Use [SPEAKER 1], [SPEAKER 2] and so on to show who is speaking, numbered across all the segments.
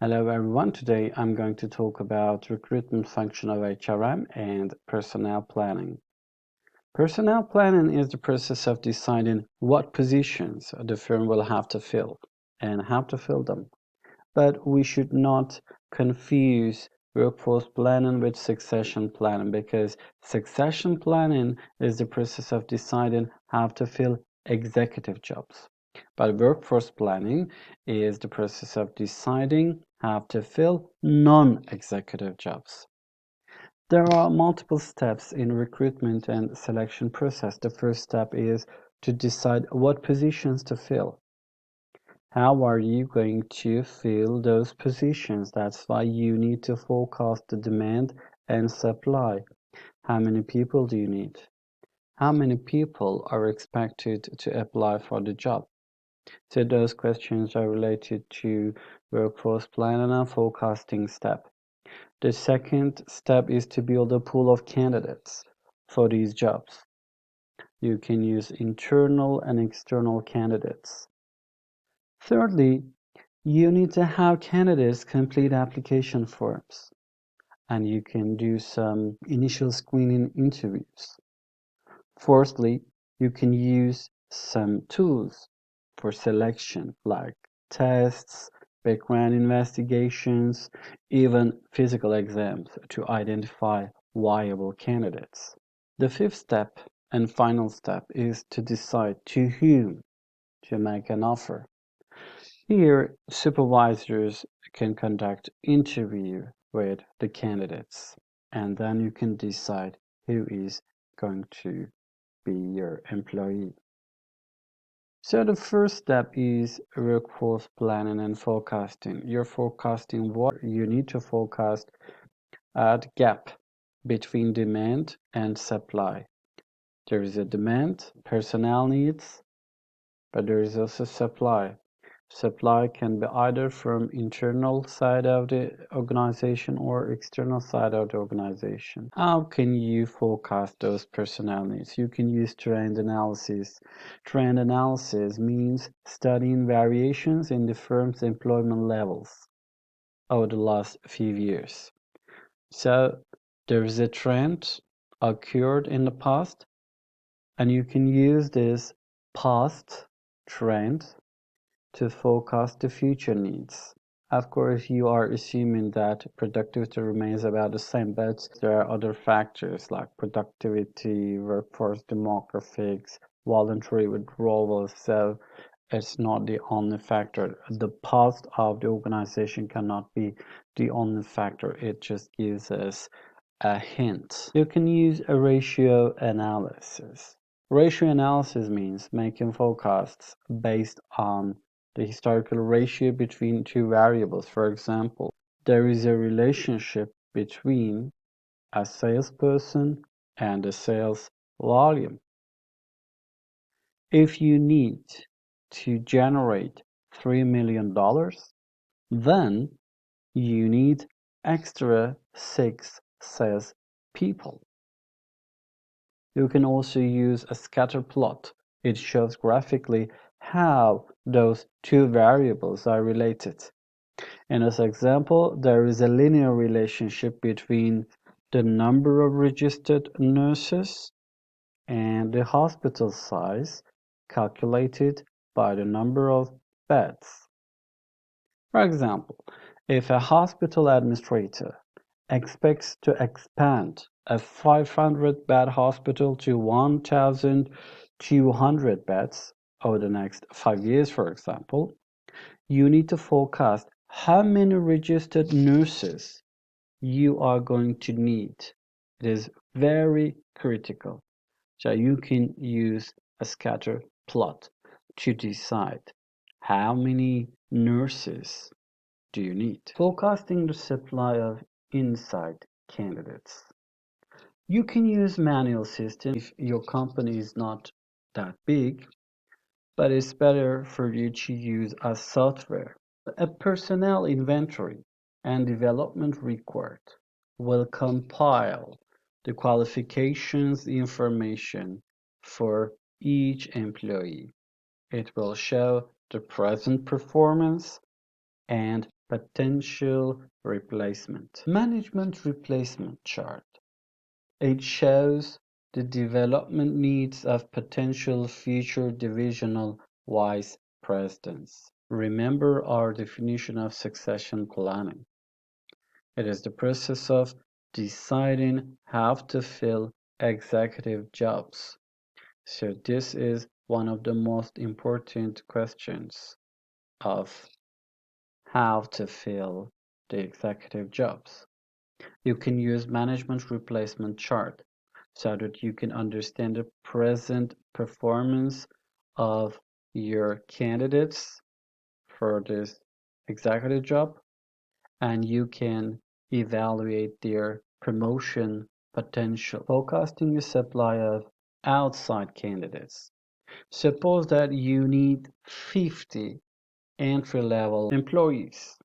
[SPEAKER 1] Hello everyone, today I'm going to talk about recruitment function of HRM and personnel planning. Personnel planning is the process of deciding what positions the firm will have to fill and how to fill them. But we should not confuse workforce planning with succession planning, because succession planning is the process of deciding how to fill executive jobs. But workforce planning is the process of deciding how to fill non-executive jobs. There are multiple steps in recruitment and selection process. The first step is to decide what positions to fill. How are you going to fill those positions? That's why you need to forecast the demand and supply. How many people do you need? How many people are expected to apply for the job? So those questions are related to workforce planning and forecasting step. The second step is to build a pool of candidates for these jobs. You can use internal and external candidates. Thirdly, you need to have candidates complete application forms, and you can do some initial screening interviews. Fourthly, you can use some tools for selection like tests, background investigations, even physical exams to identify viable candidates. The fifth step and final step is to decide to whom to make an offer. Here, supervisors can conduct interview with the candidates, and then you can decide who is going to be your employee. So the first step is workforce planning and forecasting. You're forecasting what you need to forecast the gap between demand and supply. There is a demand, personnel needs, but there is also supply. Supply can be either from internal side of the organization or external side of the organization. How can you forecast those personnel needs? You can use trend analysis. Trend analysis means studying variations in the firm's employment levels over the last few years. So there is a trend occurred in the past, and you can use this past trend to forecast the future needs. Of course, you are assuming that productivity remains about the same, but there are other factors like productivity, workforce demographics, voluntary withdrawals. So it's not the only factor. The past of the organization cannot be the only factor. It just gives us a hint. You can use a ratio analysis. Ratio analysis means making forecasts based on the historical ratio between two variables. For example, there is a relationship between a salesperson and the sales volume. If you need to generate $3 million, then you need extra 6 sales people. You can also use a scatter plot. It shows graphically how those two variables are related. In this example, there is a linear relationship between the number of registered nurses and the hospital size calculated by the number of beds. For example, if a hospital administrator expects to expand a 500-bed hospital to 1,200 beds over the next 5 years, for example, you need to forecast how many registered nurses you are going to need. It is very critical. So you can use a scatter plot to decide how many nurses do you need. Forecasting the supply of inside candidates. You can use manual system if your company is not that big, but it's better for you to use a software. A personnel inventory and development record will compile the qualifications information for each employee. It will show the present performance and potential replacement. Management replacement chart. It shows the development needs of potential future divisional vice presidents. Remember our definition of succession planning. It is the process of deciding how to fill executive jobs. So this is one of the most important questions of how to fill the executive jobs. You can use management replacement chart so that you can understand the present performance of your candidates for this executive job, and you can evaluate their promotion potential. Forecasting the supply of outside candidates. Suppose that you need 50 entry-level employees.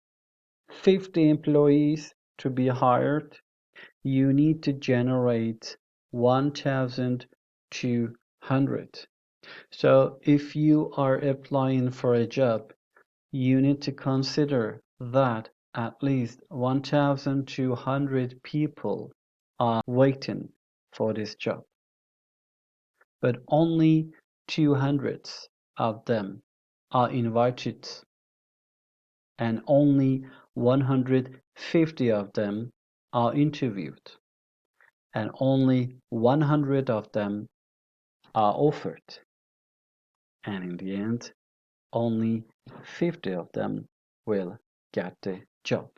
[SPEAKER 1] 50 employees to be hired, you need to generate 1,200. So if you are applying for a job, you need to consider that at least 1,200 people are waiting for this job, but only 200 of them are invited, and only 150 of them are interviewed, and only 100 of them are offered, and in the end, only 50 of them will get the job.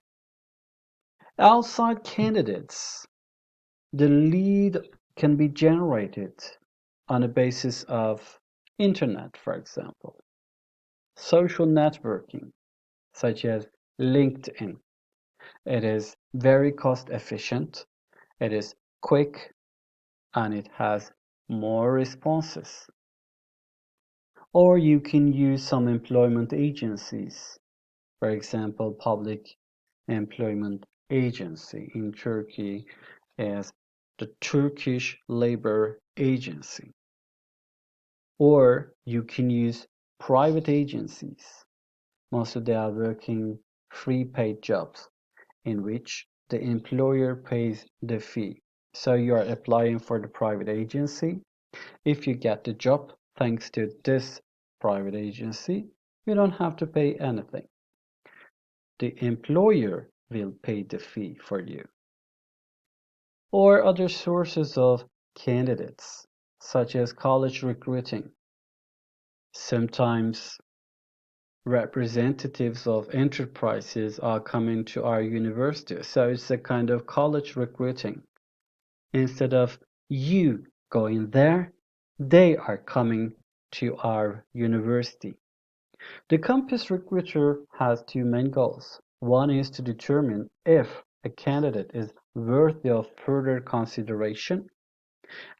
[SPEAKER 1] Outside candidates. The lead can be generated on a basis of internet, for example, social networking, such as LinkedIn. It is very cost efficient, it is quick, and it has more responses. Or you can use some employment agencies, for example, Public Employment Agency in Turkey is the Turkish Labor Agency. Or you can use private agencies. Most of them are working free paid jobs in which the employer pays the fee. So you are applying for the private agency. If you get the job thanks to this private agency, you don't have to pay anything. The employer will pay the fee for you. Or other sources of candidates, such as college recruiting. Sometimes representatives of enterprises are coming to our university, so it's a kind of college recruiting. Instead of you going there, they are coming to our university. The campus recruiter has two main goals. One is to determine if a candidate is worthy of further consideration,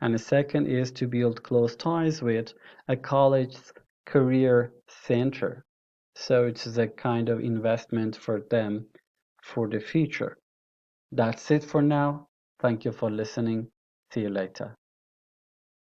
[SPEAKER 1] and the second is to build close ties with a college's career center. So it's a kind of investment for them for the future. That's it for now. Thank you for listening. See you later.